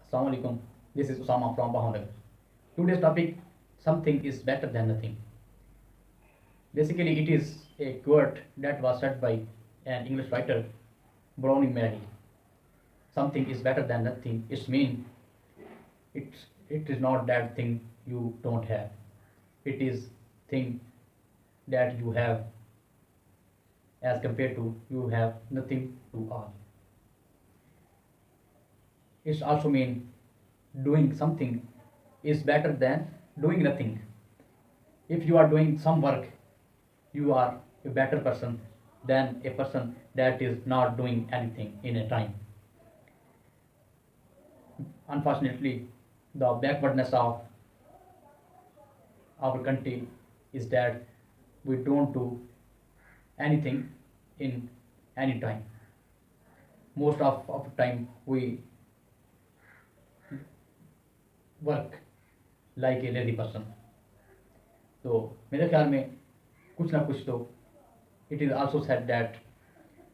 Assalamu alaikum. This is Usama from Bahanagar. Today's topic: something is better than nothing. Basically, it is a quote that was said by an English writer, Browning Mary. Something is better than nothing. It means it is not that thing you don't have. It is thing that you have as compared to you have nothing to all. It also means doing something is better than doing nothing. If you are doing some work, you are a better person than a person that is not doing anything in a time. Unfortunately, the backwardness of our country is that we don't do anything in any time. Most of the time we work like a lazy person. तो मेरे ख्याल में कुछ ना कुछ तो it is also said that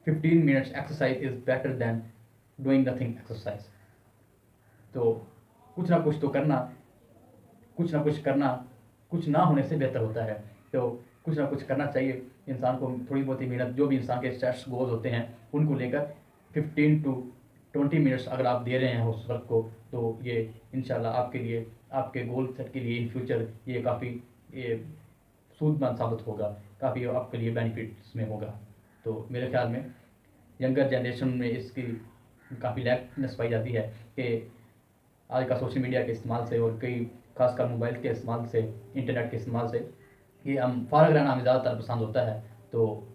15 minutes exercise is better than doing nothing exercise. तो कुछ ना कुछ तो करना, कुछ ना कुछ करना कुछ ना होने से बेहतर होता है. तो कुछ ना कुछ करना चाहिए इंसान को. थोड़ी बहुत ही मेहनत, जो भी इंसान के स्ट्रेस गोल्स होते हैं उनको लेकर 15 to 20 मिनट्स अगर आप दे रहे हैं उस वक्त को, तो ये इंशाल्लाह आपके लिए, आपके गोल सेट के लिए इन फ्यूचर ये काफ़ी ये सूदमंद साबित होगा, काफ़ी आपके लिए बेनिफिट्स में होगा. तो मेरे ख्याल में यंगर जनरेशन में इसकी काफ़ी लैकनेस पाई जाती है कि आज का सोशल मीडिया के इस्तेमाल से और कई खासकर मोबाइल के इस्तेमाल से, इंटरनेट के इस्तेमाल से कि हम फारग रहना हमें ज़्यादातर पसंद होता है. तो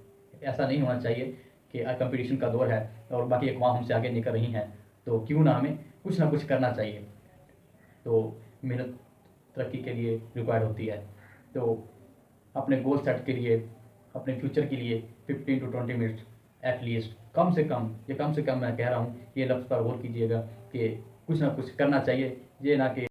ऐसा नहीं होना चाहिए कि कंपटीशन का दौर है और बाकी अक़वाम हमसे आगे निकल रही हैं, तो क्यों ना हमें कुछ ना कुछ करना चाहिए. तो मेहनत तरक्की के लिए रिक्वायर्ड होती है. तो अपने गोल सेट के लिए, अपने फ्यूचर के लिए 15 to 20 मिनट्स एटलीस्ट, कम से कम, ये कम से कम मैं कह रहा हूँ, ये लफ्ज़ पर गौर कीजिएगा कि कुछ ना कुछ करना चाहिए, ये ना कि